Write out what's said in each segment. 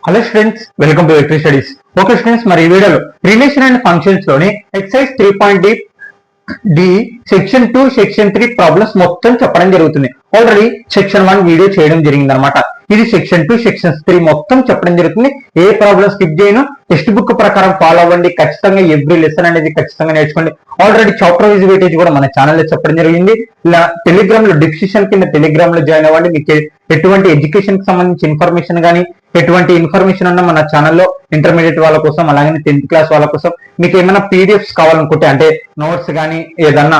Hello students, welcome to Victory Studies. Okay students, మరి ఈ వీడియోలో రిలేషన్ అండ్ ఫంక్షన్స్ లోని exercise 3.d D section 2 section 3 problems మొత్తం చెప్పడం జరుగుతుంది. ఆల్రెడీ సెక్షన్ 1 వీడియో చేయడం జరిగింది అనమాట. ఇది సెక్షన్ 2 సెక్షన్ 3 మొత్తం చెప్పడం జరుగుతుంది. ఏ ప్రాబ్లమ్ స్కిప్ చేయను, టెక్స్ట్ బుక్ ప్రకారం ఫాలో అవ్వండి. ఖచ్చితంగా ఎవ్రీ లెసన్ అనేది ఖచ్చితంగా నేర్చుకోండి. ఆల్రెడీ చాప్టర్ వైజ్ వెయిటేజ్ కూడా మన ఛానల్లో చెప్పడం జరిగింది. ఇలా టెలిగ్రామ్ లో డిస్క్రిప్షన్ కింద టెలిగ్రామ్ లో జాయిన్ అవ్వండి. మీకు ఎటువంటి ఎడ్యుకేషన్ కి సంబంధించి ఇన్ఫర్మేషన్ కానీ ఎటువంటి ఇన్ఫర్మేషన్ ఉన్నా మన ఛానల్లో ఇంటర్మీడియట్ వాళ్ళ కోసం, అలాగే 10th క్లాస్ వాళ్ళ కోసం మీకు ఏమైనా పీడిఎఫ్స్ కావాలనుకుంటే, అంటే నోట్స్ కానీ ఏదన్నా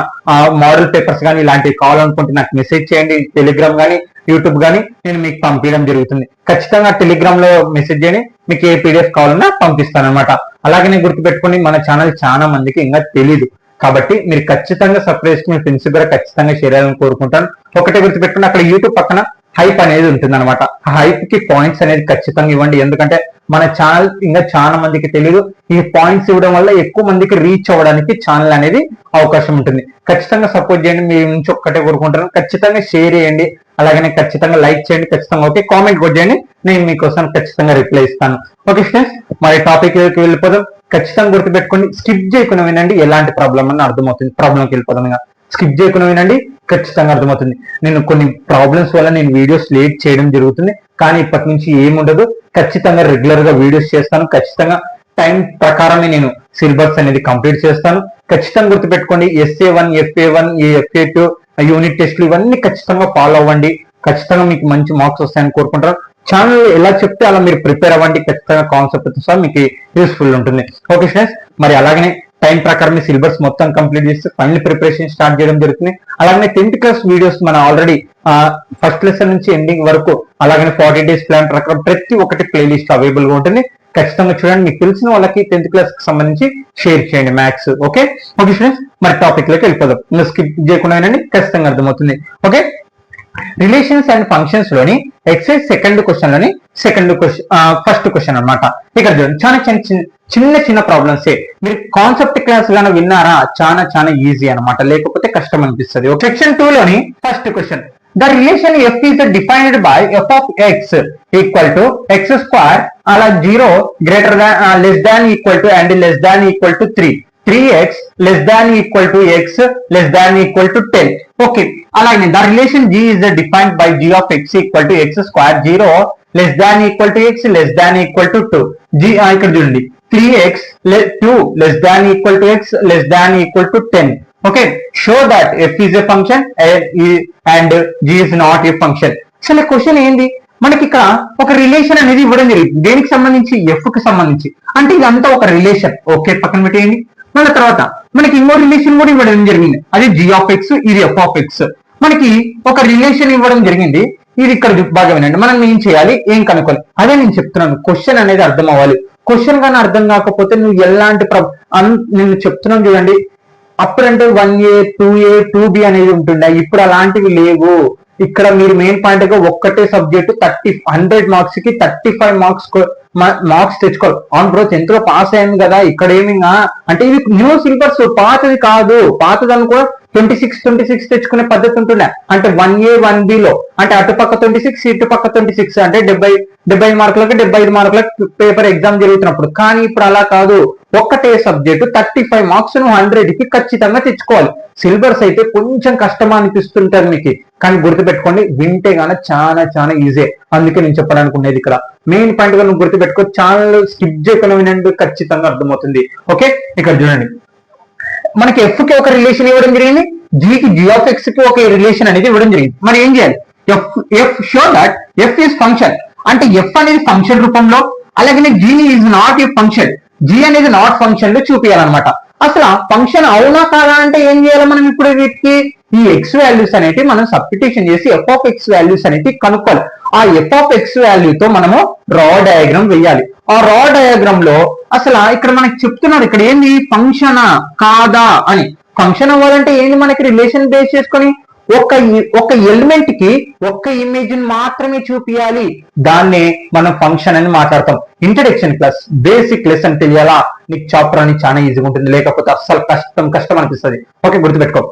మోడల్ పేపర్స్ కానీ ఇలాంటివి కావాలనుకుంటే నాకు మెసేజ్ చేయండి. టెలిగ్రామ్ కానీ యూట్యూబ్ కానీ నేను మీకు పంపించడం జరుగుతుంది. ఖచ్చితంగా టెలిగ్రామ్ లో మెసేజ్ చేయండి, మీకు ఏ పీడిఎఫ్ కావాలన్నా పంపిస్తాను అనమాట. అలాగనే గుర్తుపెట్టుకోండి, మన ఛానల్ చాలా మందికి ఇంకా తెలీదు కాబట్టి మీరు ఖచ్చితంగా సబ్స్క్రైబ్ చేసుకుని మీ ఫ్రెండ్స్ కూడా ఖచ్చితంగా షేర్ చేయాలని కోరుకుంటాను. ఒకటే గుర్తుపెట్టుకుని, అక్కడ యూట్యూబ్ పక్కన హైప్ అనేది ఉంటుంది అనమాట. ఆ హైప్ కి పాయింట్స్ అనేది ఖచ్చితంగా ఇవ్వండి. ఎందుకంటే మన ఛానల్ ఇంకా చాలా మందికి తెలియదు. ఈ పాయింట్స్ ఇవ్వడం వల్ల ఎక్కువ మందికి రీచ్ అవ్వడానికి ఛానల్ అనేది అవకాశం ఉంటుంది. ఖచ్చితంగా సపోర్ట్ చేయండి. మీ నుంచి ఒక్కటే కోరుకుంటాను. ఖచ్చితంగా షేర్ చేయండి, అలాగనే ఖచ్చితంగా లైక్ చేయండి. ఖచ్చితంగా ఓకే కామెంట్ కూడా చేయండి, నేను మీకోసం ఖచ్చితంగా రిప్లై ఇస్తాను. ఓకే ఫ్రెండ్స్, మరి టాపిక్ వెళ్ళిపోదాం. ఖచ్చితంగా గుర్తుపెట్టుకోండి, స్కిప్ చేయకుండా వినండి, ఎలాంటి ప్రాబ్లం అని అర్థమవుతుంది. ప్రాబ్లంకి వెళ్ళిపోదాం. స్కిప్ చేయకుండా వినండి, ఖచ్చితంగా అర్థమవుతుంది. నేను కొన్ని ప్రాబ్లమ్స్ వల్ల నేను వీడియోస్ లేట్ చేయడం జరుగుతుంది, కానీ ఇప్పటి నుంచి ఏముండదు. ఖచ్చితంగా రెగ్యులర్ గా వీడియోస్ చేస్తాను. ఖచ్చితంగా టైం ప్రకారమే నేను సిలబస్ అనేది కంప్లీట్ చేస్తాను. ఖచ్చితంగా గుర్తుపెట్టుకోండి, SA1 FA1 FA2 యూనిట్ టెస్ట్లు ఇవన్నీ ఖచ్చితంగా ఫాలో అవ్వండి. ఖచ్చితంగా మీకు మంచి మార్క్స్ వస్తాయని కోరుకుంటారు. ఛానల్ ఎలా చెప్తే అలా మీరు ప్రిపేర్ అవ్వండి. ఖచ్చితంగా కాన్సెప్ట్ సహా మీకు యూస్ఫుల్ ఉంటుంది. ఓకే ఫ్రెండ్స్, మరి అలాగనే టైం ప్రకారం సిలబస్ మొత్తం కంప్లీట్ చేస్తే ఫైనల్ ప్రిపరేషన్ స్టార్ట్ చేయడం జరుగుతుంది. అలాగే 10th క్లాస్ వీడియోస్ మన ఆల్రెడీ ఫస్ట్ లెసన్ నుంచి ఎండింగ్ వరకు, అలాగే 40 days ప్లాన్ ప్రకారం ప్రతి ఒక్కటి ప్లేలిస్ట్ అవైలబుల్ గా ఉంటుంది. ఖచ్చితంగా చూడండి. మీకు తెలిసిన వాళ్ళకి 10th క్లాస్ కి సంబంధించి షేర్ చేయండి మ్యాథ్స్. ఓకే ఓకే ఫ్రెండ్స్, మరి టాపిక్ లోకి వెళ్ళిపోదాం. ఇంకా స్కిప్ చేయకుండా వినండి, ఖచ్చితంగా అర్థమవుతుంది. ఓకే, రిలేషన్స్ అండ్ ఫంక్షన్స్ లోని ఎక్సైజ్ సెకండ్ క్వశ్చన్ లోని ఫస్ట్ క్వశ్చన్ అనమాట. ఇక్కడ చూడండి, చాలా చిన్న చిన్న ప్రాబ్లమ్స్. మీరు కాన్సెప్ట్ క్లాస్ గానే విన్నారా, చాలా ఈజీ అనమాట, లేకపోతే కష్టం అనిపిస్తుంది. సెక్షన్ 2 లోని first question, the relation F is defined by F of X equal to X square అలా 0 greater than less than equal to and less than equal to 3x less than equal to x less than equal to 10. Okay, అలాగే the relation g is defined by g of x equal to x square 0 less than equal to x less than equal to 2. g ఇక్కడ చూడండి, 3x 2 less than equal to x less than equal to 10. Okay, show that f is a function and g is not a function. అసలు question ఏంది, మనకి ఇక్కడ ఒక relation అనేది ఇవ్వడం జరిగింది. దేనికి సంబంధించి? ఎఫ్ కి సంబంధించి. అంటే ఇదంతా ఒక రిలేషన్. ఓకే, పక్కన పెట్టేయండి. మన తర్వాత మనకి ఇంకో రిలేషన్ కూడా ఇవ్వడం జరిగింది, అది g of x, ఇది f of x. మనకి ఒక రిలేషన్ ఇవ్వడం జరిగింది. ఇది ఇక్కడ బాగా వినండి, మనం ఏం చేయాలి, ఏం కనుక్కోవాలి, అదే నేను చెప్తున్నాను. క్వశ్చన్ అనేది అర్థం అవ్వాలి. క్వశ్చన్ కానీ అర్థం కాకపోతే నువ్వు ఎలాంటి నేను చెప్తున్నాను చూడండి. అప్పుడంటే 1A 2A 2B అనేది ఉంటుండే, ఇప్పుడు అలాంటివి లేవు. ఇక్కడ మీరు మెయిన్ పాయింట్ గా ఒక్కటే సబ్జెక్ట్ 100 మార్క్స్ కి 35 మార్క్స్ తెచ్చుకోవాలి. అవును బ్రో, 10th లో పాస్ అయింది కదా, ఇక్కడ ఏమి అంటే ఇది న్యూ సిలబస్, పాతది కాదు. పాతదని కూడా 26 తెచ్చుకునే పద్ధతి ఉంటుండే. అంటే 1A 1B లో అంటే అటుపక్క 26 ఇటుపక్క 26 అంటే 70 మార్కులకి 75 మార్కులకి పేపర్ ఎగ్జామ్ జరుగుతున్నప్పుడు. కానీ ఇప్పుడు అలా కాదు, ఒక్కటే సబ్జెక్టు 35 మార్క్స్ 100 కి ఖచ్చితంగా తెచ్చుకోవాలి. సిలబస్ అయితే కొంచెం కష్టం అనిపిస్తుంటది మీకు, కానీ గుర్తుపెట్టుకోండి, వింటే గానీ చాలా ఈజీ. అందుకే నేను చెప్పడానుకునేది ఇక్కడ మెయిన్ పాయింట్ గా నువ్వు గుర్తుపెట్టుకో. ఛానల్ స్కిప్ చేయకుండా వినండి, ఖచ్చితంగా అర్థమవుతుంది. ఓకే, ఇక్కడ చూడండి, మనకి ఎఫ్ కి ఒక రిలేషన్ ఇవ్వడం జరిగింది, జీ కి జీ ఆఫ్ ఎక్స్ కి ఒక రిలేషన్ అనేది ఇవ్వడం జరిగింది. మరి ఏం చేయాలి? F show that F is function, అంటే ఎఫ్ అనేది ఫంక్షన్ రూపంలో, అలాగే G is not a function, G అనేది నాట్ ఫంక్షన్ లో చూపించాలన్నమాట. అసలు ఫంక్షన్ అవునా కాదా అంటే ఏం చేయాలి మనం? ఇప్పుడు వీటికి ఈ ఎక్స్ వాల్యూస్ అనేవి మనం సబ్స్టిట్యూషన్ చేసి ఎఫ్ ఆఫ్ ఎక్స్ వాల్యూస్ అనేవి కనుక్కోవాలి. ఆ ఎఫ్ ఆఫ్ ఎక్స్ వాల్యూతో మనము రా డయాగ్రామ్ వేయాలి. ఆ రా డయాగ్రామ్ లో అసలు ఇక్కడ మనకి చెప్తున్నారు, ఇక్కడ ఏంది, ఫంక్షనా కాదా అని. ఫంక్షన్ అవ్వాలంటే ఏంది, మనకి రిలేషన్ బేస్ చేసుకొని ఒక ఎలిమెంట్ కి ఒక్క ఇమేజ్ మాత్రమే చూపించాలి. దాన్నే మనం ఫంక్షన్ అని మాట్లాడతాం. ఇంట్రడక్షన్ క్లాస్ బేసిక్ లెసన్ తెలియాలా, నీకు చాప్టర్ అని చాలా ఈజీగా ఉంటుంది, లేకపోతే అస్సలు కష్టం అనిపిస్తుంది. ఓకే, గుర్తుపెట్టుకో.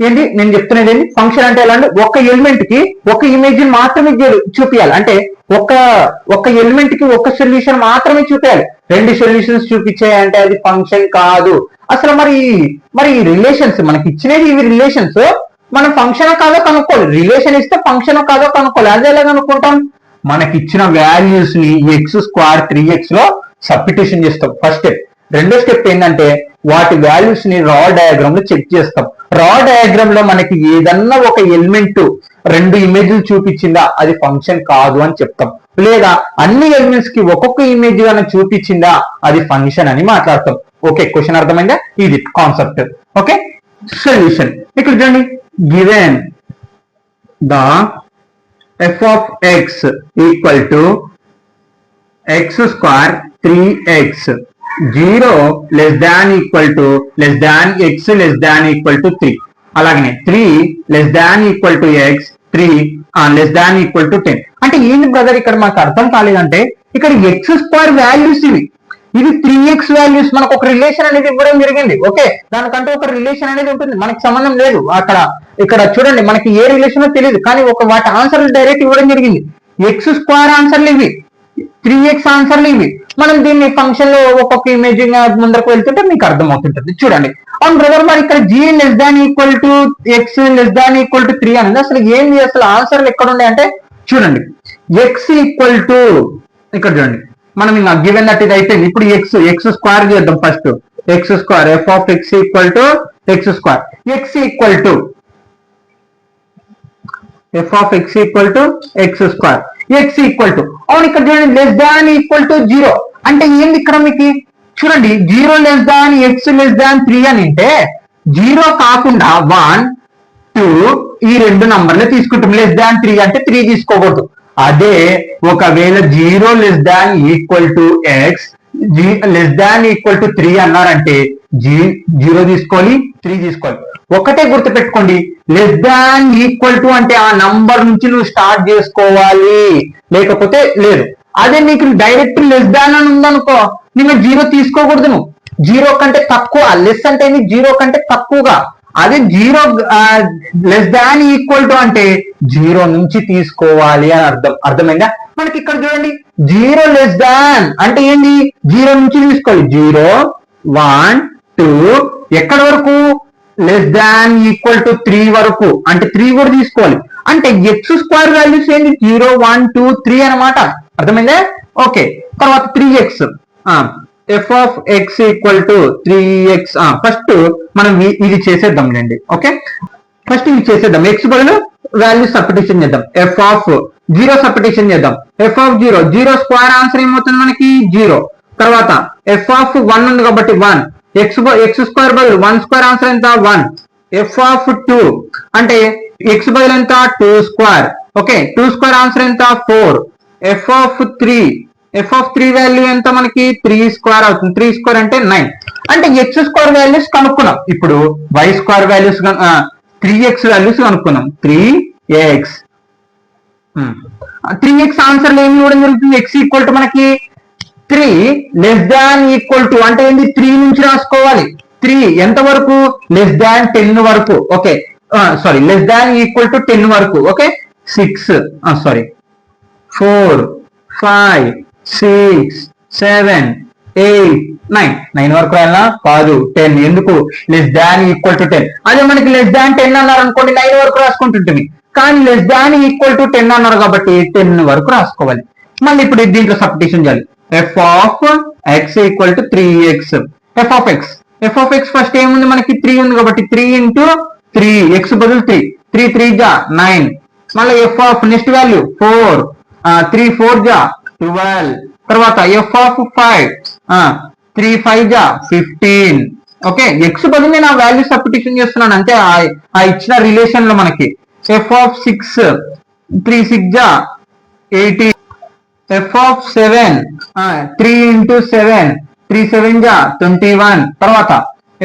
ఏంటి నేను చెప్తున్నది ఏంటి, ఫంక్షన్ అంటే ఎలా అంటే ఒక ఎలిమెంట్ కి ఒక ఇమేజ్ మాత్రమే చూపించాలి, అంటే ఒక ఎలిమెంట్ కి ఒక సొల్యూషన్ మాత్రమే చూపించాలి. రెండు సొల్యూషన్స్ చూపించాయంటే అది ఫంక్షన్ కాదు. అసలు మరి రిలేషన్స్ మనకి ఇచ్చినది ఇవి రిలేషన్స్, మనం ఫంక్షన్ కాదో కనుక్కోవాలి. రిలేషన్ ఇస్తే ఫంక్షన్ కాదో కనుక్కోవాలి. అది ఎలా కనుక్కుంటాం, మనకి ఇచ్చిన వాల్యూస్ ని x2 3x లో సబ్స్టిట్యూషన్ చేస్తాం ఫస్ట్ స్టెప్. రెండో స్టెప్ ఏంటంటే వాటి వాల్యూస్ ని రా డయాగ్రామ్ లో చెక్ చేస్తాం. రా డయాగ్రామ్ లో మనకి ఏదన్నా ఒక ఎలిమెంట్ రెండు ఇమేజ్లు చూపించిందా అది ఫంక్షన్ కాదు అని చెప్తాం. లేదా అన్ని ఎలిమెంట్స్ కి ఒక్కొక్క ఇమేజ్ గానే చూపించిందా అది ఫంక్షన్ అని మాట్లాడతాం. ఓకే, క్వశ్చన్ అర్థమైందా? ఇది కాన్సెప్ట్. ఓకే, సొల్యూషన్ ఇక్కడ చూడండి, given the f of x equal to x square 3x 0 less than equal to less than x less than equal to 3, అలాగనే 3 less than equal to x 3 less than equal to 10. అంటే ఏంటి brother ఇక్కడ మనకు అర్థం కాలేదంటే, ఇక్కడ x square values ఇది 3x values మనకు ఒక రిలేషన్ అనేది ఇవ్వడం జరిగింది. ఓకే, దానికంటే ఒక రిలేషన్ అనేది ఉంటుంది, మనకి సంబంధం లేదు. ఇక్కడ చూడండి మనకి ఏ రిలేషన్ తెలియదు, కానీ వాటి ఆన్సర్లు డైరెక్ట్ ఇవ్వడం జరిగింది. ఎక్స్ స్క్వేర్ ఆన్సర్లు ఇవి, 3x ఆన్సర్లు ఇవి. మనం దీన్ని ఫంక్షన్ లో ఒక్కొక్క ఇమేజ్ ముందరకు వెళ్తుంటే మీకు అర్థమవుతుంటుంది. చూడండి, అవును బ్రదర్, మరి ఇక్కడ g less than equal to x less than equal to 3 అనేది అసలు ఏంది, అసలు ఆన్సర్లు ఎక్కడ ఉన్నాయి అంటే చూడండి, x ఈక్వల్ టు ఇక్కడ చూడండి, మనం ఇంకా గివెన్ దట్ ఇది అయిపోయింది. ఇప్పుడు ఎక్స్ స్క్వేర్ చేద్దాం. First X square F of X equal to X square, X equal to F of X equal to X square, X equal to అవును ఇక్కడ చూడండి లెస్ దాన్ ఈక్వల్ టు 0 అంటే ఏంది ఇక్కడ మీకు చూడండి, 0 less than x less than 3 అని అంటే 0 కాకుండా 1 2 ఈ రెండు నంబర్లు తీసుకుంటాం. లెస్ దాన్ 3 అంటే 3 తీసుకోకూడదు. అదే ఒకవేళ 0 less than equal to X less than equal to 3 అన్నారంటే 0 తీసుకోవాలి, 3 తీసుకోవాలి. ఒకటే గుర్తుపెట్టుకోండి, లెస్ దాన్ ఈక్వల్ టు అంటే ఆ నంబర్ నుంచి నువ్వు స్టార్ట్ చేసుకోవాలి, లేకపోతే లేదు. అదే నీకు డైరెక్ట్ లెస్ దాన్ అని ఉందనుకో, నువ్వు 0 తీసుకోకూడదు. నువ్వు 0 కంటే తక్కువ, లెస్ అంటే 0 కంటే తక్కువగా. అదే 0 లెస్ దాన్ ఈక్వల్ టు అంటే 0 నుంచి తీసుకోవాలి అని అర్థమైందా? మనకి ఇక్కడ చూడండి 0 లెస్ దాన్ అంటే ఏంటి, 0 నుంచి తీసుకోవాలి. 0 1 2 ఎక్కడ వరకు, లెస్ దాన్ ఈక్వల్ టు 3 వరకు, అంటే 3 కూడా తీసుకోవాలి. అంటే ఎక్స్ స్క్వేర్ వాల్యూస్ ఏంటి 0 1 2 3 అనమాట. అర్థమైందా? ఓకే, తర్వాత 3x F of X equal to 3x. First మనం ఇది చేసేద్దాంలేండి. ఓకే, ఫస్ట్ ఇది చేసేద్దాం. ఎక్స్ బదులు వాల్యూ సబ్స్టిట్యూషన్ చేద్దాం. ఎఫ్ ఆఫ్ 0 సబ్స్టిట్యూషన్ చేద్దాం. ఎఫ్ ఆఫ్ 0 స్క్వేర్ ఆన్సర్ ఏమవుతుంది మనకి 0. తర్వాత ఎఫ్ ఆఫ్ 1 ఉంది కాబట్టి 1, ఎక్స్ స్క్వేర్ బదులు 1 స్క్వేర్ ఆన్సర్ ఎంత 1. ఎఫ్ ఆఫ్ 2 అంటే ఎక్స్ బదులు ఎంత 2 స్క్వేర్. ఓకే, 2 స్క్వేర్ ఆన్సర్ ఎంత 4. ఎఫ్ ఆఫ్ 3 వాల్యూ ఎంత మనకి 3 స్క్వేర్ అవుతుంది. 3 స్క్వేర్ అంటే 9. అంటే ఎక్స్ స్క్వేర్ వాల్యూస్ కనుక్కున్నాం. ఇప్పుడు y square values 3x values కనుక్కున్నాం. 3x ఆన్సర్లు ఏమి ఇవ్వడం జరుగుతుంది, ఎక్స్ ఈక్వల్ టు మనకి 3 లెస్ దాన్ ఈక్వల్ టు అంటే ఏంటి 3 నుంచి రాసుకోవాలి. 3 ఎంత వరకు, లెస్ దాన్ 10 వరకు. Okay, sorry less than equal to 10 వరకు. ఓకే, 6 4 5 6 7 8 9 వరకు రాయాలా కాదు, 10. ఎందుకు, లెస్ దాన్ ఈక్వల్ టు 10. అదే మనకి లెస్ దాన్ 10 అన్నారు అనుకోండి 9 వరకు రాసుకుంటుంటుంది. కానీ లెస్ దాన్ ఈక్వల్ టు 10 అన్నారు కాబట్టి 10 వరకు రాసుకోవాలి. మళ్ళీ ఇప్పుడు దీంట్లో సబ్స్టిట్యూషన్ చేయాలి. F of X equal to 3x. F of X first ఏముంది మనకి 3 ఉంది కాబట్టి 3 ఇంటూ 3 ఎక్స్ బదులు 3 3 జా 9. మళ్ళీ ఎఫ్ ఆఫ్ నెక్స్ట్ వాల్యూ 4 3 4 జా 12. తర్వాత ఎఫ్ ఆఫ్ 5 3 5 జా 15. ఓకే, ఎక్స్ బదులు నేను ఆ వాల్యూ సబ్స్టిట్యూషన్ చేస్తున్నాను అంతే ఆ ఇచ్చిన రిలేషన్ లో మనకి. ఎఫ్ ఆఫ్ 6 3 6 జా 18. ఎఫ్ ఆఫ్ 7 3 ఇంటూ 7 3 7 జా 21. తర్వాత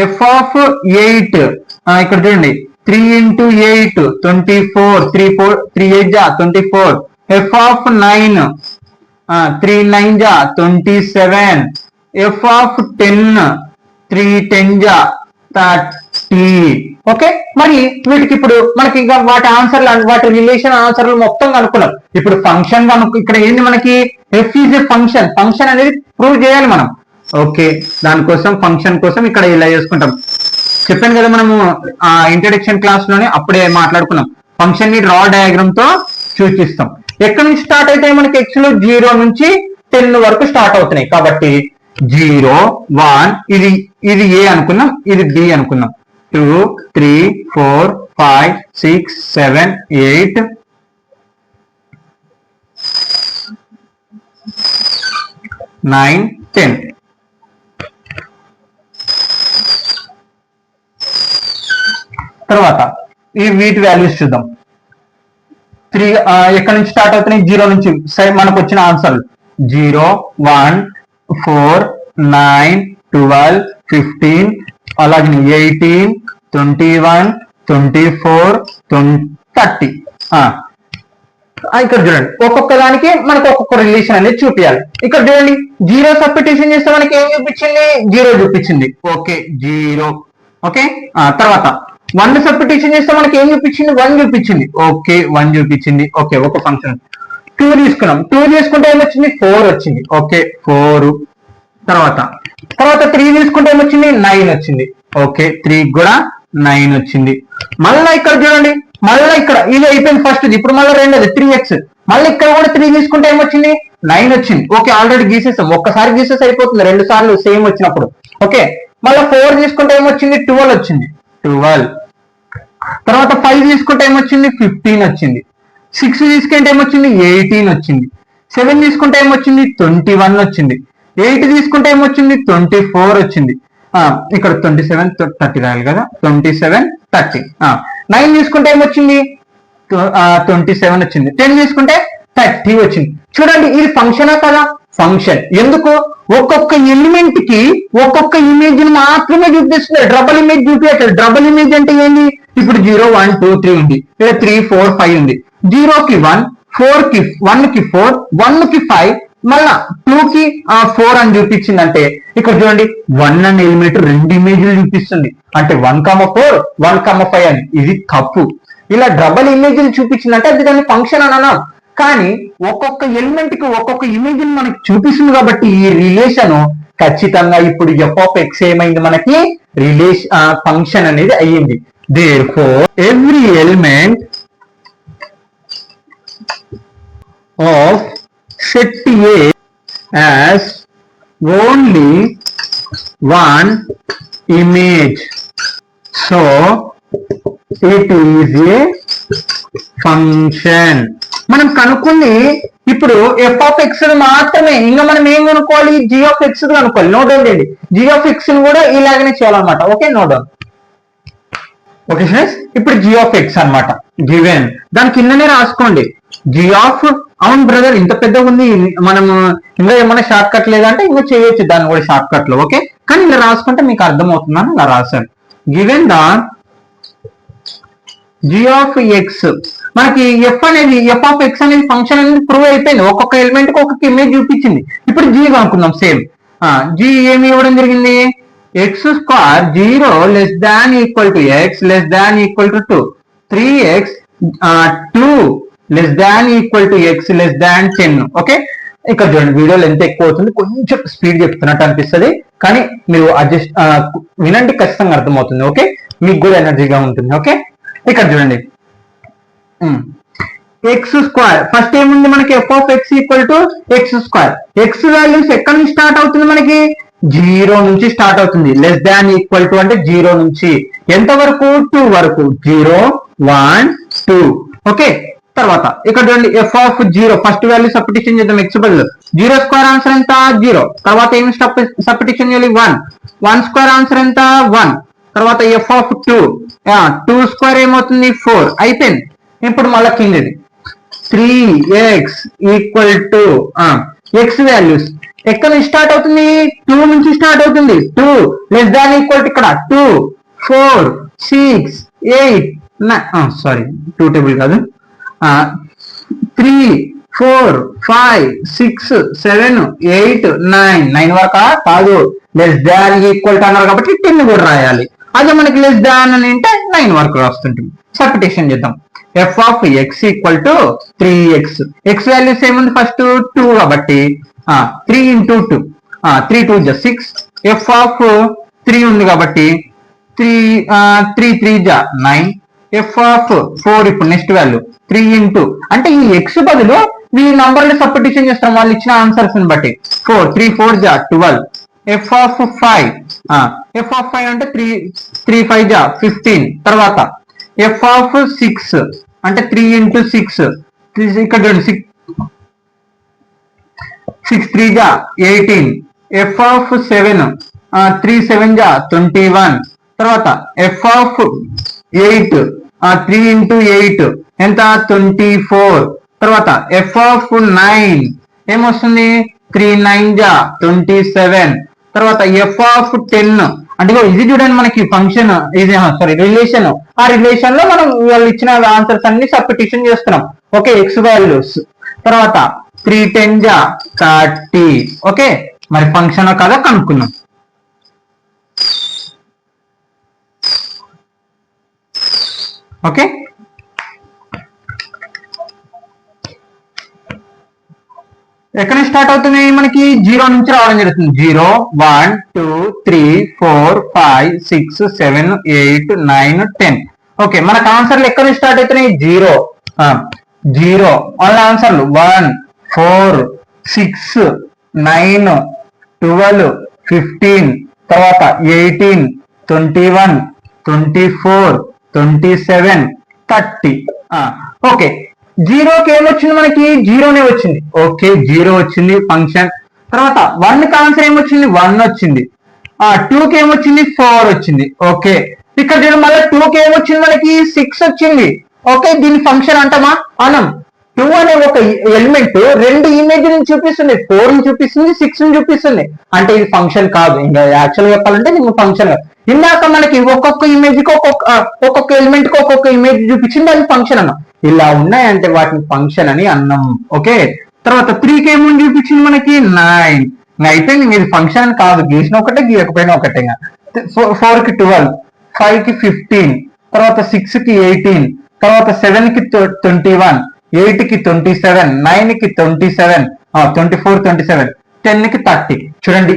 ఎఫ్ ఆఫ్ 8 ఇక్కడ చూడండి 3 ఇంటూ 8 24 3 8 జా 24. ఎఫ్ ఆఫ్ 9 3 9 జా 27. ఎఫ్ ఆఫ్ 10 3 10 జా 30. ఓకే, మరి వీటికి ఇప్పుడు మనకి ఇంకా వాటి ఆన్సర్లు వాటి రిలేషన్ ఆన్సర్లు మొత్తం కనుక్కున్నాం. ఇప్పుడు ఫంక్షన్ ఇక్కడ ఏంది మనకి F is a function. Function అనేది ప్రూవ్ చేయాలి మనం. ఓకే, దానికోసం ఫంక్షన్ కోసం ఇక్కడ ఇలా చేసుకుంటాం. చెప్పాను కదా మనము ఇంట్రడక్షన్ క్లాస్ లోనే అప్పుడే మాట్లాడుకున్నాం. ఫంక్షన్ ని రా డయాగ్రామ్ తో సూచిస్తాం. ఎక్కడి నుంచి స్టార్ట్ అయితే మనకి ఎక్స్ లో 0 నుంచి 10 వరకు స్టార్ట్ అవుతున్నాయి. కాబట్టి 0 1 ఇది ఏ అనుకున్నాం, ఇది బి అనుకున్నాం. 2 3 4 5 6 7 8 9 10. తర్వాత ఈ వీటి వాల్యూస్ చూద్దాం. 3 ఎక్కడి నుంచి స్టార్ట్ అవుతున్నాయి? 0 నుంచి. మనకు వచ్చిన ఆన్సర్లు 0 1 4 9 12 15 అలాగే 18 21 24 30. ఇక్కడ చూడండి, ఒక్కొక్క దానికి మనకు ఒక్కొక్క రిలేషన్ అనేది చూపించాలి. ఇక్కడ చూడండి 0 సబ్స్టిట్యూషన్ చేస్తే మనకి ఏం చూపించింది? 0 చూపించింది. ఓకే 0. ఓకే, తర్వాత 1 సబ్స్టిట్యూషన్ చేస్తే మనకి ఏం చూపించింది? 1 చూపించింది. ఓకే 1 చూపించింది. ఓకే, ఒక ఫంక్షన్. 2 తీసుకున్నాం. 2 తీసుకుంటే ఏమొచ్చింది? 4 వచ్చింది. ఓకే 4. తర్వాత 3 తీసుకుంటే ఏమొచ్చింది? 9 వచ్చింది. ఓకే 3 కూడా 9 వచ్చింది. మళ్ళీ ఇక్కడ చూడండి, మళ్ళీ ఇక్కడ ఇది అయిపోయింది ఫస్ట్. ఇప్పుడు మళ్ళీ రెండోది 3x. మళ్ళీ ఇక్కడ కూడా 3 తీసుకుంటే ఏమొచ్చింది? 9 వచ్చింది. ఓకే, ఆల్రెడీ గీసేసాం. ఒక్కసారి గీసేసి అయిపోతుంది, 2 సార్లు సేమ్ వచ్చినప్పుడు. ఓకే, మళ్ళీ 4 తీసుకుంటే ఏమొచ్చింది? 12 వచ్చింది. 12. తర్వాత 5 తీసుకుంటే ఏమొచ్చింది? 15 వచ్చింది. 6 తీసుకుంటే ఏమొచ్చింది? 18 వచ్చింది. 7 తీసుకుంటే ఏమొచ్చింది? 21 వచ్చింది. 8 తీసుకుంటే ఏమొచ్చింది? 24 వచ్చింది. ఇక్కడ 27 30 రాయాలి కదా, 27 30. 9 తీసుకుంటే ఏమొచ్చింది? 27 వచ్చింది. 10 తీసుకుంటే 30 వచ్చింది. చూడండి, ఇది ఫంక్షనా కదా? ఫంక్షన్. ఎందుకు? ఒక్కొక్క ఎలిమెంట్ కి ఒక్కొక్క ఇమేజ్ మాత్రమే చూపిస్తుంది, డబుల్ ఇమేజ్ చూపించట్లేదు. డబుల్ ఇమేజ్ అంటే ఏంటి? ఇప్పుడు 0 1 2 3 ఉంది, లేదా 3 4 5 ఉంది. 0 కి 1, 4 కి 1 కి 4, 1 కి 5, మళ్ళా 2 కి 4 అని చూపించిందంటే ఇక్కడ చూడండి 1 అనే ఎలిమెంట్ 2 ఇమేజ్లు చూపిస్తుంది. అంటే 1,4 1,5 అని. ఇది తప్పు. ఇలా డబుల్ ఇమేజ్లు చూపించిందంటే అది దాని ఫంక్షన్ అని అన్నాం. కానీ ఒక్కొక్క ఎలిమెంట్ కి ఒక్కొక్క ఇమేజ్ మనకి చూపిస్తుంది కాబట్టి ఈ రిలేషన్ ఖచ్చితంగా ఇప్పుడు f(x) ఏమైంది? మనకి ఫంక్షన్ అనేది అయ్యింది. Therefore, every element of set A has only one image, so it is a function. మనం కనుక్కుంది ఇప్పుడు f(x) మాత్రమే. ఇంకా మనం ఏం కనుక్కోవాలి? g(x) కనుక్కోవాలి. నో డౌట్ అండి, g(x) కూడా ఇలాగనే చేయాలన్నమాట. Okay, no doubt. Okay friends, ఇప్పుడు g(x) అన్నమాట గివెన్. దాని కిందనే రాసుకోండి g ఆఫ్. అవును బ్రదర్, ఇంత పెద్దగా ఉంది, మనం ఇంకా ఏమైనా షార్ట్ కట్ లేదంటే ఇంకా చేయొచ్చు దాన్ని కూడా షార్ట్ కట్ లో. ఓకే, కానీ ఇలా రాసుకుంటే మీకు అర్థమవుతుందని ఇలా రాశాను. గివెన్ ద g(x), మనకి f(x) అనేది ఫంక్షన్ అనేది ప్రూవ్ అయిపోయింది. ఒక్కొక్క ఎలిమెంట్ కి ఒక్కొక్క ఇమేజ్ చూపించింది. ఇప్పుడు g అనుకుందాం. సేమ్ g ఏమి ఇవ్వడం జరిగింది? x² 0 ≤ x ≤ 2, 3x 2 ≤ x 10. Okay, ఇక్కడ చూడండి, వీడియోలో ఎంత ఎక్కువ అవుతుంది, కొంచెం స్పీడ్ చెప్తున్నట్టు అనిపిస్తుంది, కానీ మీరు అడ్జస్ట్ వినండి, ఖచ్చితంగా అర్థమవుతుంది. ఓకే, మీకు కూడా ఎనర్జీగా ఉంటుంది. ఓకే, ఇక్కడ చూడండి x². ఫస్ట్ ఏముంది మనకి? f(x) = x². x వాల్యూస్ ఎక్కడి నుంచి స్టార్ట్ అవుతుంది? మనకి 0 నుంచి స్టార్ట్ అవుతుంది. ≤ అంటే 0 నుంచి ఎంత వరకు? 2 వరకు. 0 1 2. ఓకే, తర్వాత ఇక్కడ చూడండి f(0), ఫస్ట్ వాల్యూ సబ్స్టిట్యూషన్ చేద్దాం x బదులు. 0² ఆన్సర్ ఎంత? 0. తర్వాత ఏమి సబ్స్టిట్యూషన్ చేయాలి? 1. 1² ఆన్సర్ ఎంత? 1. తర్వాత f(2), 2² ఏమవుతుంది? 4. అయిపోయింది. ఇప్పుడు మళ్ళీ కిందది 3x = x వాల్యూస్ ఎక్కడ నుంచి స్టార్ట్ అవుతుంది? 2 నుంచి స్టార్ట్ అవుతుంది. 2 ≤ ఇక్కడ 2 4 6 8 9, సారీ 2 టేబుల్ కాదు, 3 4 5 6 7 8 9 వరకా? కాదు, ≤ అన్నారు కాబట్టి 10 కూడా రాయాలి. అదే మనకి లెస్ దాన్ అని అంటే 9 వరకు రాస్తుంటుంది. సబ్స్టిట్యూషన్ చేద్దాం. F of X equal to 3x. X values ఏముంది ఫస్ట్ 2 కాబట్టి 3 ఇంటూ 2 3 2 జా 6. ఎఫ్ ఆఫ్ 3 ఉంది కాబట్టి 3 3 జా 9. ఎఫ్ ఆఫ్ 4 ఇప్పుడు నెక్స్ట్ వాల్యూ 3 ఇంటూ అంటే ఈ ఎక్స్ బదులు ఈ నంబర్ని సబ్స్టిట్యూషన్ చేస్తాం వాళ్ళు ఇచ్చిన ఆన్సర్స్ ని బట్టి. 4 3 4 జా 12. ఎఫ్ ఆఫ్ 5 అంటే 3 5 జా 15. తర్వాత ఎఫ్ ఆఫ్ 6 అంటే 3 ఇంటూ 6 ఇక్కడ చూడండి 6 3 జా 18. ఎఫ్ ఆఫ్ 7 3 7 జా 21. తర్వాత ఎఫ్ ఆఫ్ 8 3 ఇంటూ 8 ఎంత 24. తర్వాత ఎఫ్ ఆఫ్ 9 ఏమొస్తుంది 3 9 జా 27. తర్వాత ఎఫ్ ఆఫ్ 10 అంటే ఇది చూడండి మనకి ఫంక్షన్ ఇది రిలేషన్. ఆ రిలేషన్ లో మనం వాళ్ళు ఇచ్చిన ఆన్సర్స్ అన్ని సబ్స్టిట్యూషన్ చేస్తున్నాం. Okay X values. తర్వాత 3 10 జా 30. ఓకే మరి ఫంక్షన్ కదా కనుక్కున్నాం. ఓకే ఎక్కడ స్టార్ట్ అవుతుంది మనకి 0 నుంచి రావడం జరుగుతుంది. 0 1 2 3 4 5 6 7 8 9 10. ఓకే మనకు ఆన్సర్లు ఎక్కడ స్టార్ట్ అవుతున్నాయి 0 వాళ్ళ ఆన్సర్లు 1 4 6 9 12 15 తర్వాత 18 21 24 27 30. ఓకే జీరోకి ఏమొచ్చింది మనకి 0నే వచ్చింది. ఓకే 0 వచ్చింది ఫంక్షన్. తర్వాత 1కి ఆన్సర్ ఏమొచ్చింది 1 వచ్చింది. 2కి ఏమొచ్చింది 4 వచ్చింది. ఓకే ఇక్కడ చూడండి మళ్ళీ 2కి ఏమొచ్చింది మనకి 6 వచ్చింది. ఓకే దీని ఫంక్షన్ అంటామా అనం. 2 అనే ఒక ఎలిమెంట్ 2 ఇమేజ్ ని చూపిస్తుంది, 4 ని చూపిస్తుంది, 6 ని చూపిస్తుంది. అంటే ఇది ఫంక్షన్ కాదు. ఇంకా యాక్చువల్ చెప్పాలంటే దీనికి ఫంక్షన్ కాదు. ఇందాక మనకి ఒక్కొక్క ఇమేజ్ కి ఒక్కొక్క ఎలిమెంట్ కి ఒక్కొక్క ఇమేజ్ చూపించింది అది ఫంక్షన్ అన్నాం. ఇలా ఉన్నాయంటే వాటిని ఫంక్షన్ అని అన్నాం. ఓకే తర్వాత 3కి ఏమని చూపించింది మనకి 9. అయిపోయింది ఇది ఫంక్షన్ కాదు. గీసిన ఒకటే గీయకపోయినా ఒకటే. 4కి 12 5కి 15 తర్వాత 6కి 18 తర్వాత 7కి 21 8కి 27 9కి 27 24 27 10కి 30. చూడండి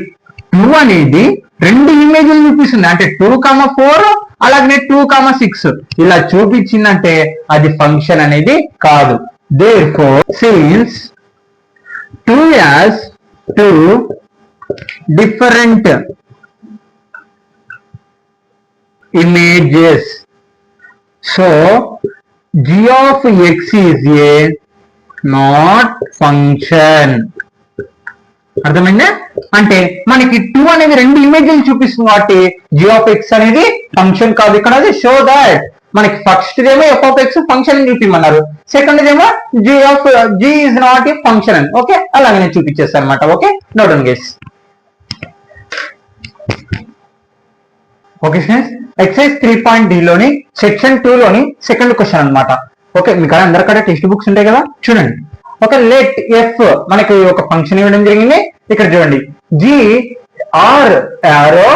2 అనేది 2 ఇమేజ్లు చూపిస్తుంది. అంటే 2,4 అలాగే 2,6 ఇలా చూపించిందంటే అది ఫంక్షన్ అనేది కాదు. Therefore since 2 has 2 different images, so g of x is a not function. అర్థమైందా? అంటే మనకి 2 అనేది 2 ఇమేజ్లు చూపిస్తుంది కాబట్టి g of x అనేది ఫంక్షన్ కాదు. ఇక్కడ అది షో దాట్ మనకి ఫస్ట్ ఏమో f of x ఫంక్షన్ అని చూపిమన్నారు, సెకండ్ ఏమో g is not a function అని. ఓకే అలాగనే చూపించేస్తాను అనమాట. Okay note down guys. Okay friends exercise 3.d లోని సెక్షన్ 2 లోని సెకండ్ క్వశ్చన్ అనమాట. ఓకే మీకు అందరికీ టెక్స్ట్ బుక్స్ ఉంటాయి కదా చూడండి. ఓకే లెట్ ఎఫ్ మనకి ఒక ఫంక్షన్ ఇవ్వడం జరిగింది. ఇక్కడ చూడండి g r arrow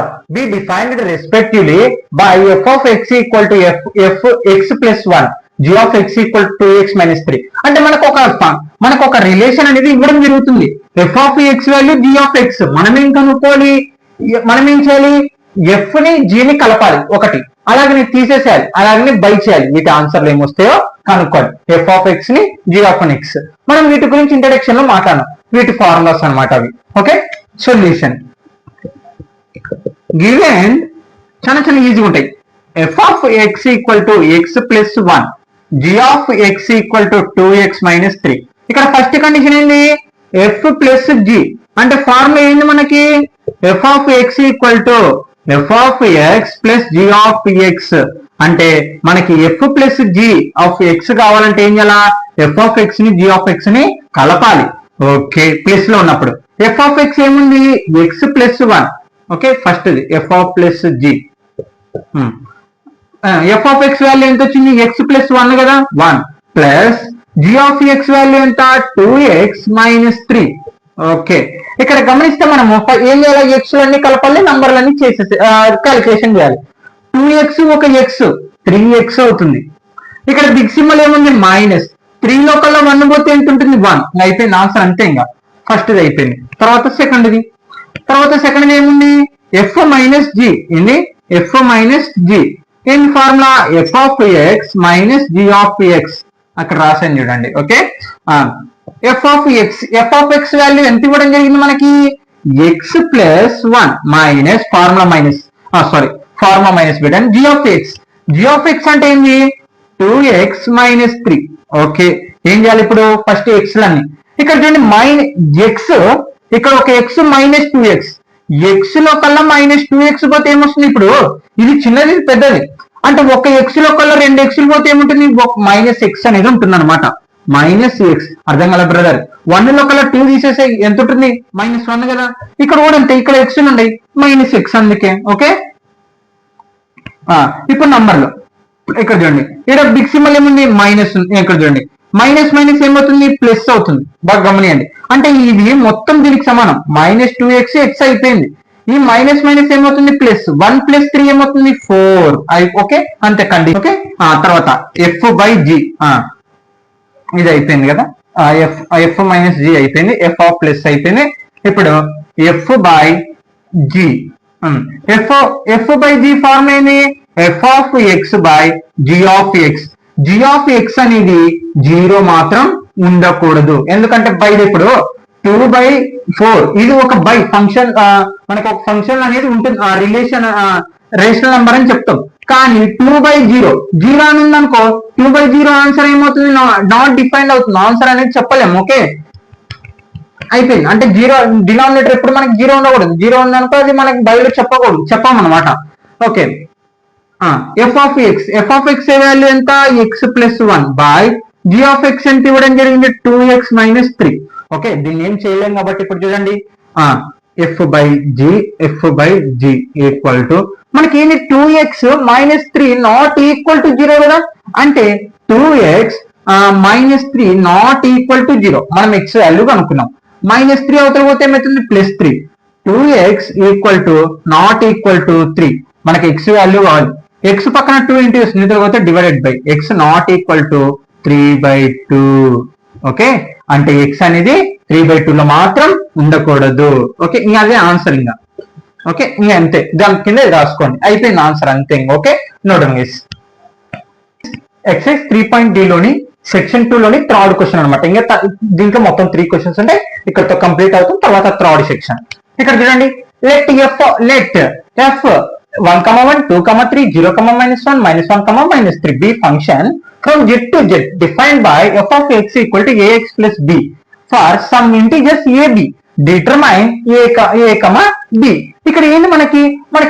r be defined respectively by f of x equal to f x plus 1 g of x equal to 2x minus 3. అంటే మనకు ఒక రిలేషన్ అనేది ఇవ్వడం జరుగుతుంది. f of x value g of x. మనం ఏం కనుక్కోవాలి, మనం ఏం చేయాలి, ఎఫ్ ని జీ ని కలపాలి ఒకటి, అలాగనే తీసేసేయాలి, అలాగనే బై చేయాలి. వీటి ఆన్సర్లు ఏమొస్తాయో కనుక్కోవాలి. ఎఫ్ ఆఫ్ ఎక్స్ ని జీ ఆఫ్ ఎక్స్. మనం వీటి గురించి ఇంట్రడక్షన్ లో మాట్లాడాం. వీటి ఫార్ములాస్ అనమాట అవి. ఓకే సొల్యూషన్ గివెన్ చాలా ఈజీగా ఉంటాయి. F of X equal to X plus 1 G of X equal to 2x minus 3. ఇక్కడ ఫస్ట్ కండిషన్ ఏంది ఎఫ్ ప్లస్ జీ అంటే ఫార్ములా ఏంది మనకి F of X equal to F of X plus G of X. అంటే మనకి F plus G of X కావాలంటే ఏం చేయాలా, ఎఫ్ ఆఫ్ ఎక్స్ ని జీ ఆఫ్ ఎక్స్ ని కలపాలి. ఓకే ప్లస్ లో ఉన్నప్పుడు ఎఫ్ ఆఫ్ ఎక్స్ ఏముంది X plus 1. Okay first F of plus G. F of X value ఎంత వచ్చింది ఎక్స్ ప్లస్ 1 కదా 1 plus G of X value ఎంత 2x మైనస్ 3. ఓకే, ఇక్కడ గమనిస్తే మనము ఏం చేయాలి, ఎక్స్ అన్ని కలపాలి, నంబర్లన్నీ చేసేసి క్యాలిక్యులేషన్ చేయాలి. 2x ఒక ఎక్స్ 3x అవుతుంది. ఇక్కడ బిగ్ సింబల్ ఏముంది మైనస్, 3 లో కల్లా 1 పోతే ఎంత ఉంటుంది 1. అయిపోయింది ఆన్సర్, అంతే. ఇంకా ఫస్ట్ది అయిపోయింది. తర్వాత సెకండ్ది ఏముంది ఎఫ్ మైనస్ జి. ఏంది ఎఫ్ మైనస్ జి ఏంటి formula, F of X minus G of X. అక్కడ రాసాను చూడండి. Okay, F of X value ఎంత ఇవ్వడం జరిగింది మనకి, X plus 1 minus formula minus పెట్టండి. జి ఆఫ్ ఎక్స్ అంటే ఏంది 2x మైనస్ 3. ఓకే, ఏం చేయాలి ఇప్పుడు, ఫస్ట్ ఎక్స్ లన్నీ ఇక్కడ చూడండి, ఎక్స్ ఇక్కడ ఒక ఎక్స్ మైనస్ 2x, ఎక్స్ లో కల్లా మైనస్ 2x పోతే ఏమొస్తుంది, ఇప్పుడు ఇది చిన్నది పెద్దది అంటే ఒక ఎక్స్ లో కల్లా 2 ఎక్స్లు పోతే ఏముంటుంది, మైనస్ ఎక్స్ అనేది ఉంటుంది అనమాట. మైనస్ ఎక్స్ అర్థం కదా బ్రదర్. 1 లో కల్లా 2 తీసేసే ఎంత ఉంటుంది, -1 కదా. ఇక్కడ కూడా అంతే, ఇక్కడ ఎక్స్ ఉన్నాయి మైనస్ ఎక్స్ అందుకే. ఓకే, ఇప్పుడు నంబర్లు ఇక్కడ చూడండి, ఇక్కడ బిగ్ సింబల్ ఏముంది మైనస్ ఉంది. ఇక్కడ చూడండి మైనస్ ఏమవుతుంది, ప్లస్ అవుతుంది. బాగా గమనియండి, అంటే ఇది మొత్తం దీనికి సమానం, -2x ఎక్స్ అయిపోయింది. ఈ మైనస్ ఏమవుతుంది, ప్లస్ 1 + 3 ఏమవుతుంది 4. ఓకే, అంతే కండి. ఓకే, తర్వాత ఎఫ్ బై జి, ఇది అయిపోయింది కదా, ఎఫ్ మైనస్ జి అయిపోయింది, ఎఫ్ ఆఫ్ ప్లస్ అయిపోయింది. ఇప్పుడు f by g, f by g form ఏంది, f of x by g of x. G of x అనేది 0 మాత్రం ఉండకూడదు, ఎందుకంటే బై ఇప్పుడు 2/4 ఇది ఒక బై ఫంక్షన్, మనకు ఒక ఫంక్షన్ అనేది ఉంటుంది, రేషనల్ నంబర్ అని చెప్తాం. కానీ 2/0 అని ఉందనుకో, 2/0 ఆన్సర్ ఏమవుతుంది, నాట్ డిఫైన్డ్ అవుతుంది, ఆన్సర్ అనేది చెప్పలేము. ఓకే, అయిపోయింది. అంటే 0 డినామినేటర్ ఎప్పుడు మనకి 0 ఉండకూడదు, 0 ఉందనుకో అది మనకి బైలో చెప్పమన్నమాట. ఓకే, ఎఫ్ ఆఫ్ ఎక్స్ ఏ వాల్యూ ఎంత, x plus 1 by g of x ఎంత ఇవ్వడం జరిగింది 2x మైనస్ 3. ఓకే, దీన్ని ఏం చేయలేం కాబట్టి ఇప్పుడు చూడండి, F by G equal to మనకి ఏంటి 2x minus 3 not equal to 0 కదా, అంటే 2x minus 3 not equal to 0. మనం ఎక్స్ వాల్యూ కనుక్కున్నాం, -3 అవతల పోతే ఏమవుతుంది +3. 2x equal to not equal to 3, మనకి ఎక్స్ వాల్యూ కావాలి. ఎక్స్ పక్కన 2 ఇంటూ వస్తుంది, పోతే divided by X not equal to 3/2. Okay, అంటే ఎక్స్ అనేది 3/2 లో మాత్రం ఉండకూడదు. ఓకే, ఇంకా అదే ఆన్సర్. ఇంకా ఓకే, ఇంకా అంతే, దాని కింద రాసుకోండి, అయిపోయింది ఆన్సర్, అంతే. ఓకే, నోడండి ఎక్సైజ్ 3.d లోని సెక్షన్ 2 లోని థర్డ్ క్వశ్చన్ అనమాట. ఇంకా దీంట్లో మొత్తం 3 క్వశ్చన్స్ ఉంటాయి, ఇక్కడతో కంప్లీట్ అవుతుంది. తర్వాత థర్డ్ సెక్షన్ ఇక్కడ చూడండి, let F 1, 1, 2, 3, 0, -1, -1, -3 be function from z to z defined by f of x equal to ax plus b for some integers a b. Determine a, b. ఇక్కడ ఏంది మనకి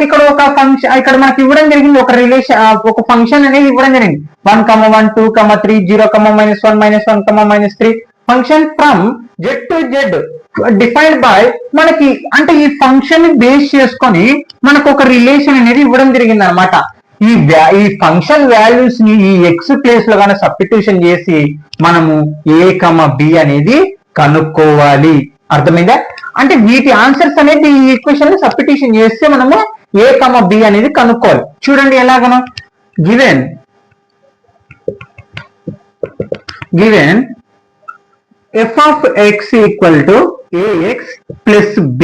ఇక్కడ ఒక ఫంక్షన్ ఇక్కడ మనకి ఇవ్వడం జరిగింది, ఒక రిలేషన్, ఒక ఫంక్షన్ అనేది ఇవ్వడం జరిగింది. 1, 1, 2, 3, 0, -1, -3 function from z to z defined by మనకి, అంటే ఈ ఫంక్షన్ ని బేస్ చేసుకొని మనకు ఒక రిలేషన్ అనేది ఇవ్వడం జరిగింది అనమాట. ఈ ఫంక్షన్ వాల్యూస్ ని ఈ ఎక్స్ ప్లేస్ లో గానే సబ్స్టిట్యూషన్ చేసి మనము a, b అనేది కనుక్కోవాలి. అర్థమైందా, అంటే వీటి ఆన్సర్స్ అనేది ఈ ఈక్వేషన్ ని సబ్స్టిట్యూషన్ చేస్తే మనము a, b అనేది కనుక్కోవాలి. చూడండి ఎలాగనో, given f of x equal to ax plus b.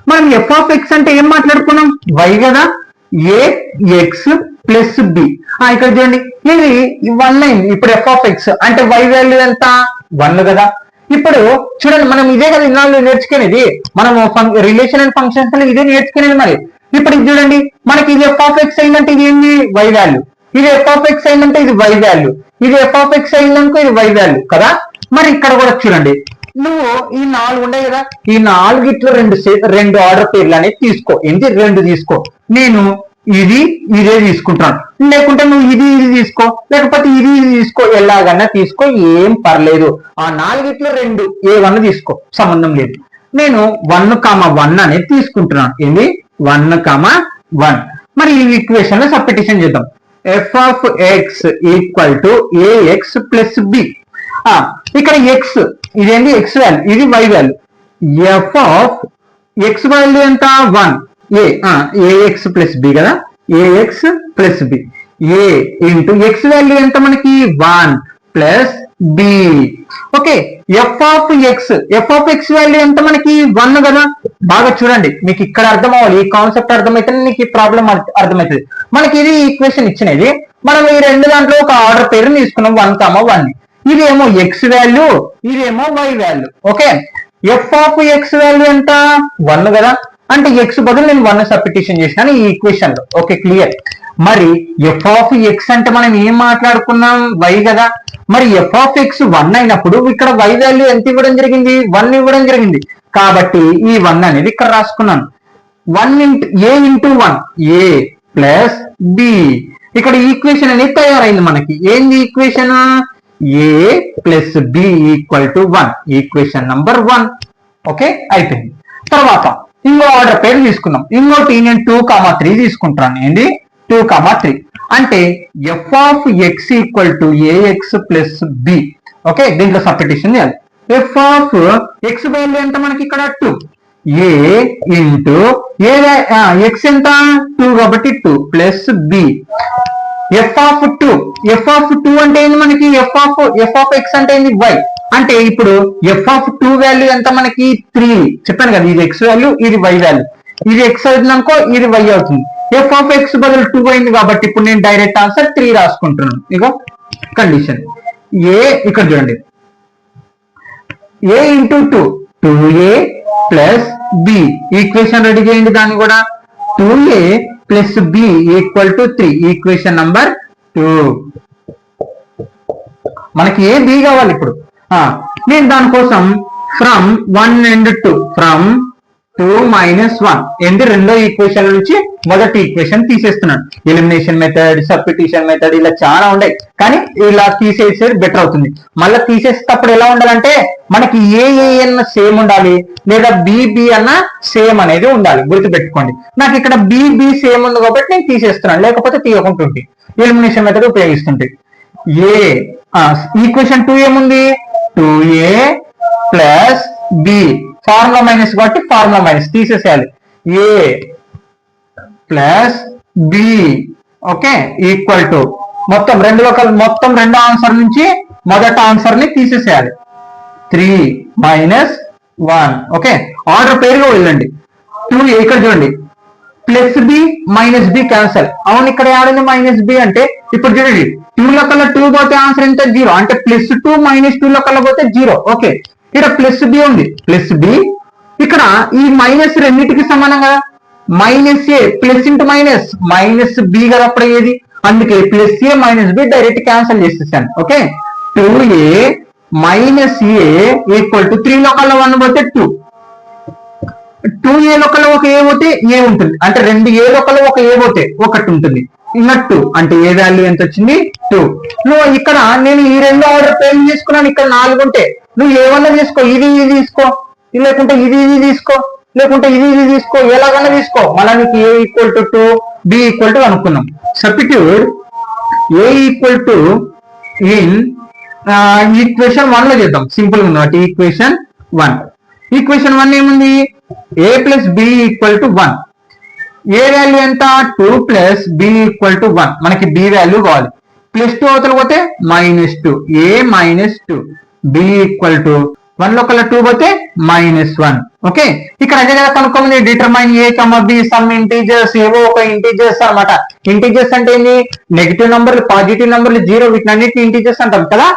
మనం f of x అంటే ఏం మాట్లాడుకున్నాం, y కదా, ax plus b. ఇక్కడ చూడండి, ఇది 1 అయింది. ఇప్పుడు f of x అంటే y వాల్యూ ఎంత 1 కదా. ఇప్పుడు చూడండి, మనం ఇదే కదా ఇన్నాళ్ళు నేర్చుకునేది, మనము రిలేషన్ అండ్ ఫంక్షన్స్ అని ఇదే నేర్చుకునేది. మరి ఇప్పుడు ఇది చూడండి, మనకి ఇది f of x అయిందంటే ఇది ఏంటి y వాల్యూ, ఇది f of x అయిందంటే ఇది y వాల్యూ, ఇది f of x అయిందనుకో ఇది y వాల్యూ కదా. మరి ఇక్కడ కూడా చూడండి, నువ్వు ఈ 4 ఉన్నాయి కదా, ఈ 4గిట్లో 2 ఆర్డర్ పేర్లు అనేది తీసుకో. ఏంటి 2 తీసుకో, నేను ఇదే తీసుకుంటాను, లేకుంటే నువ్వు ఇది తీసుకో, లేకపోతే ఇది తీసుకో, ఎలాగన్నా తీసుకో, ఏం పర్లేదు. ఆ 4గిట్లో 2 ఏ1 తీసుకో, సంబంధం లేదు. నేను 1, 1 అనేది తీసుకుంటున్నాను. ఏంది 1, 1. మరి ఈ ఈక్వేషన్ లో సబ్స్టిట్యూషన్ చేద్దాం. f of x equal to ax plus b. ఇక్కడ x ఇదేంటి x వాల్యూ, ఇది y value. F of X value ఎంత 1 ఏఎక్స్ ప్లస్ బి కదా, AX plus B, A into X value ఎంత మనకి 1 plus B. Okay, F of X value ఎంత మనకి 1 కదా. బాగా చూడండి, మీకు ఇక్కడ అర్థం అవ్వాలి, ఈ కాన్సెప్ట్ అర్థమైతే మీకు ఈ ప్రాబ్లం అర్థమవుతుంది. మనకి ఇది ఈక్వేషన్ ఇచ్చినది, మనం ఈ రెండు దాంట్లో ఒక ఆర్డర్ పేరు తీసుకున్నాం 1, 1. ఇదేమో ఎక్స్ వాల్యూ, ఇదేమో Y value. Okay, F of X value ఎంత 1 కదా, అంటే ఎక్స్ బదులు నేను 1 సబ్స్టిట్యూషన్ చేసినాను ఈ ఈక్వేషన్ లో. Okay, clear. మరి ఎఫ్ ఆఫ్ ఎక్స్ అంటే మనం ఏం మాట్లాడుకున్నాం, వై కదా. మరి ఎఫ్ ఆఫ్ ఎక్స్ 1 అయినప్పుడు ఇక్కడ వై వాల్యూ ఎంత ఇవ్వడం జరిగింది, 1 ఇవ్వడం జరిగింది. కాబట్టి ఈ 1 అనేది ఇక్కడ రాసుకున్నాను. 1 A into 1 A plus B. ఇక్కడ ఈక్వేషన్ అనేది తయారైంది మనకి. ఏంది equation, A plus B equal to 1, equation number 1. Okay, అయిపోయింది. తర్వాత ఇంకో ఆర్డర్ పేరు తీసుకున్నాం. ఇంకోటి నేను 2, 3 తీసుకుంటాను. ఏంది 2, 3 అంటే F of X equal to AX plus B. Okay, దీంట్లో సబ్స్టిట్యూషన్ చేయాలి. ఎఫ్ ఆఫ్ ఎక్స్ వాల్యూ ఎంత మనకి ఇక్కడ 2, ఏ ఇంటూ ఎక్స్ ఎంత 2 కాబట్టి 2 ప్లస్ బి. ఎఫ్ ఆఫ్ 2 అంటే ఏంది మనకి, ఎఫ్ ఆఫ్ ఎక్స్ అంటే ఏంది వై. అంటే ఇప్పుడు ఎఫ్ ఆఫ్ 2 వాల్యూ ఎంత మనకి 3. చెప్పాను కదా, ఇది ఎక్స్ వాల్యూ, ఇది వై వాల్యూ. ఇది ఎక్స్ అవుతుంది అనుకో, ఇది వై అవుతుంది. ఎఫ్ ఆఫ్ ఎక్స్ బదులు 2 అయింది కాబట్టి ఇప్పుడు నేను డైరెక్ట్ ఆన్సర్ 3 రాసుకుంటున్నాను. ఇగో కండిషన్ ఏ, ఇక్కడ చూడండి, a into 2 2a plus b. Equation ready చేయండి దాన్ని కూడా. 2a plus B equal to 3, equation number 2. మనకి ఏ బి కావాలి ఇప్పుడు. నేను దానికోసం ఫ్రమ్ 1 and 2, ఫ్రమ్ 2 - 1 ఏంటి రెండో ఈక్వేషన్ నుంచి మొదటి ఈక్వేషన్ తీసేస్తున్నాను. ఎలిమినేషన్ మెథడ్, సబ్స్టిట్యూషన్ మెథడ్ ఇలా చాలా ఉన్నాయి, కానీ ఇలా తీసేసేది బెటర్ అవుతుంది. మళ్ళీ తీసేసేటప్పుడు ఎలా ఉండాలంటే మనకి ఏఎన్ సేమ్ ఉండాలి, లేదా బిబి అన్న సేమ్ అనేది ఉండాలి. గుర్తుపెట్టుకోండి, నాకు ఇక్కడ బిబి సేమ్ ఉంది కాబట్టి నేను తీసేస్తున్నాను, లేకపోతే తీయకుంటుంటే ఎలిమినేషన్ మెథడ్ ఉపయోగిస్తుంటే. ఏ ఈక్వేషన్ 2 ఏముంది, 2a plus b, formula minus కాబట్టి ఫార్ములా మైనస్ తీసేసేయాలి. A plus B. Okay, equal to మొత్తం రెండు ఆన్సర్ నుంచి మొదటి ఆన్సర్ ని తీసేసేయాలి. 3 - 1. ఓకే, ఆర్డర్ పేరుగా వెళ్ళండి. 2 ఇక్కడ చూడండి, plus B minus B cancel. అవును, ఇక్కడ ఆడింది మైనస్ బి అంటే ఇప్పుడు చూడండి 2 లో కల్లా 2 పోతే ఆన్సర్ ఎంత 0, అంటే +2 - 2 లో కల్లా పోతే 0. ఓకే, ఇక్కడ ప్లస్ బి ఉంది, ప్లస్ బి. ఇక్కడ ఈ మైనస్ రెండింటికి సమానం కదా, మైనస్ ఏ ప్లస్ ఇంటూ మైనస్ బి కదా అప్పుడు ఏది, అందుకే ప్లస్ ఏ మైనస్ బి డైరెక్ట్ క్యాన్సల్ చేసేసాను. Okay, 2a minus A equal to 3 లో కల్లా 1 పోతే 2, 2a లోకల్ ఒక ఏ పోతే ఏ ఉంటుంది, అంటే 2a లోకల్ ఒక ఏ పోతే 1 ఉంటుంది. ఇంకా 2 అంటే ఏ వాల్యూ ఎంత వచ్చింది 2. నువ్వు ఇక్కడ నేను ఈ రెండు ఆర్డర్ పేర్లు తీసుకున్నాను, ఇక్కడ 4 ఉంటే నువ్వు ఏమన్నా తీసుకో, ఇది తీసుకో, లేకుంటే ఇది తీసుకో, లేకుంటే ఇది తీసుకో, ఎలాగన్నా తీసుకో. మళ్ళీ నీకు a equal to 2, b equal to అనుకున్నాం. Substitute a equal to in equation 1 లో చేద్దాం, సింపుల్ గా ఉన్నట్టు. ఈక్వేషన్ 1 ఏముంది, a plus B equal to 1. A value ఎంత 2 ప్లస్ బి ఈక్వల్ టు 1. మనకి బి వాల్యూ కావాలి. +2 అవతల పోతే -2, a -2, b ఈక్వల్ టు 1 లో కల్లా 2 పోతే -1. ఓకే, ఇక్కడ అదే కదా కనుక్కోమని, determine a, b some integers, ఏవో ఒక ఇంటీజర్స్ అన్నమాట. ఇంటీజర్స్ అంటే ఏంటి, నెగిటివ్ నంబర్లు, పాజిటివ్ నంబర్లు, 0, వీటిని అన్నిటిని ఇంటీజర్స్ అంటాం కదా.